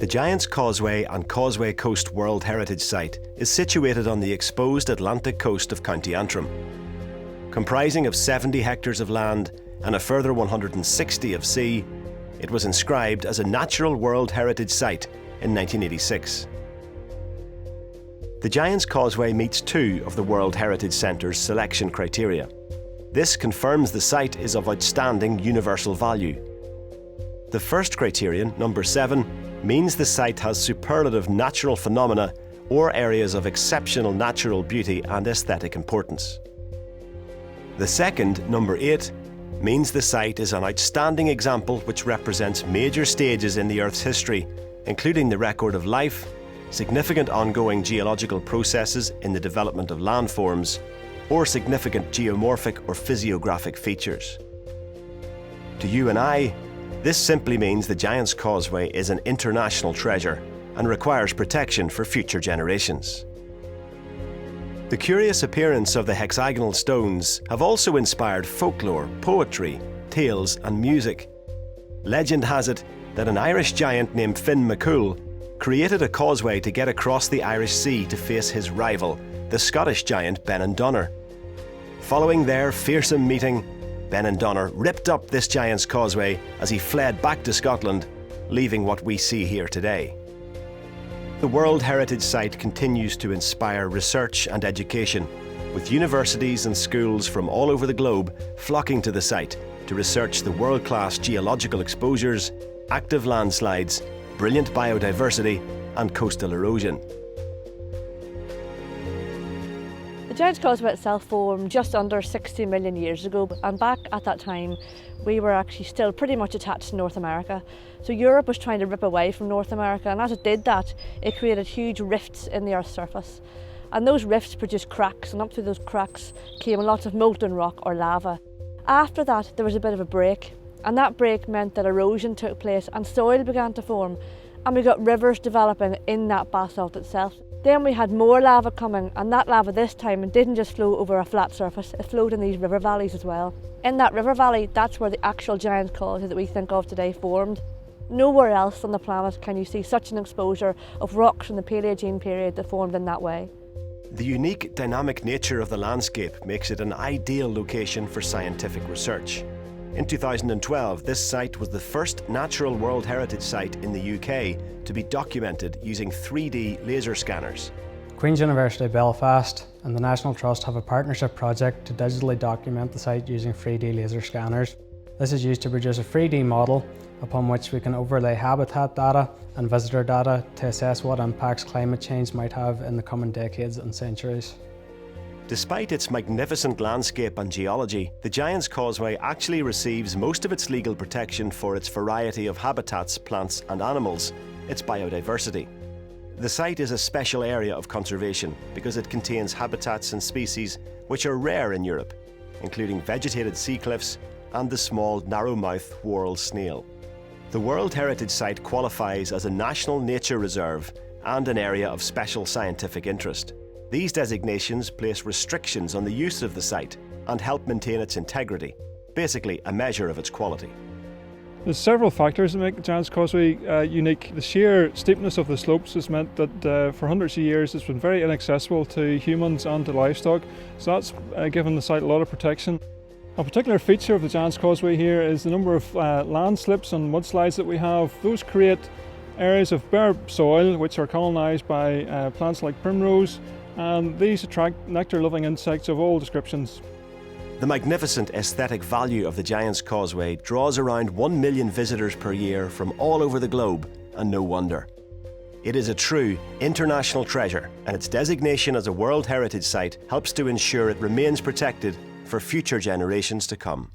The Giant's Causeway and Causeway Coast World Heritage Site is situated on the exposed Atlantic coast of County Antrim. Comprising of 70 hectares of land and a further 160 of sea, it was inscribed as a Natural World Heritage Site in 1986. The Giant's Causeway meets two of the World Heritage Centre's selection criteria. This confirms the site is of outstanding universal value. The first criterion, number 7, means the site has superlative natural phenomena or areas of exceptional natural beauty and aesthetic importance. The second, number 8, means the site is an outstanding example which represents major stages in the Earth's history, including the record of life, significant ongoing geological processes in the development of landforms, or significant geomorphic or physiographic features. To you and I, this simply means the Giant's Causeway is an international treasure and requires protection for future generations. The curious appearance of the hexagonal stones have also inspired folklore, poetry, tales and music. Legend has it that an Irish giant named Finn McCool created a causeway to get across the Irish Sea to face his rival, the Scottish giant Benandonner. Following their fearsome meeting, Benandonner ripped up this Giant's Causeway as he fled back to Scotland, leaving what we see here today. The World Heritage Site continues to inspire research and education, with universities and schools from all over the globe flocking to the site to research the world-class geological exposures, active landslides, brilliant biodiversity and coastal erosion. The Giant's Causeway itself formed just under 60 million years ago, and back at that time we were actually still pretty much attached to North America. So Europe was trying to rip away from North America, and as it did that, it created huge rifts in the Earth's surface. And those rifts produced cracks, and up through those cracks came lots of molten rock or lava. After that there was a bit of a break, and that break meant that erosion took place and soil began to form, and we got rivers developing in that basalt itself. Then we had more lava coming, and that lava this time didn't just flow over a flat surface, it flowed in these river valleys as well. In that river valley, that's where the actual Giant's Causeway that we think of today formed. Nowhere else on the planet can you see such an exposure of rocks from the Paleogene period that formed in that way. The unique dynamic nature of the landscape makes it an ideal location for scientific research. In 2012, this site was the first Natural World Heritage Site in the UK to be documented using 3D laser scanners. Queen's University Belfast and the National Trust have a partnership project to digitally document the site using 3D laser scanners. This is used to produce a 3D model upon which we can overlay habitat data and visitor data to assess what impacts climate change might have in the coming decades and centuries. Despite its magnificent landscape and geology, the Giant's Causeway actually receives most of its legal protection for its variety of habitats, plants and animals, its biodiversity. The site is a special area of conservation because it contains habitats and species which are rare in Europe, including vegetated sea cliffs and the small narrow-mouthed whorl snail. The World Heritage Site qualifies as a National Nature Reserve and an area of special scientific interest. These designations place restrictions on the use of the site and help maintain its integrity, basically a measure of its quality. There's several factors that make the Giant's Causeway unique. The sheer steepness of the slopes has meant that for hundreds of years it's been very inaccessible to humans and to livestock, so that's given the site a lot of protection. A particular feature of the Giant's Causeway here is the number of landslips and mudslides that we have. Those create areas of bare soil which are colonised by plants like primrose, and these attract nectar-loving insects of all descriptions. The magnificent aesthetic value of the Giant's Causeway draws around 1 million visitors per year from all over the globe, and no wonder. It is a true international treasure, and its designation as a World Heritage Site helps to ensure it remains protected for future generations to come.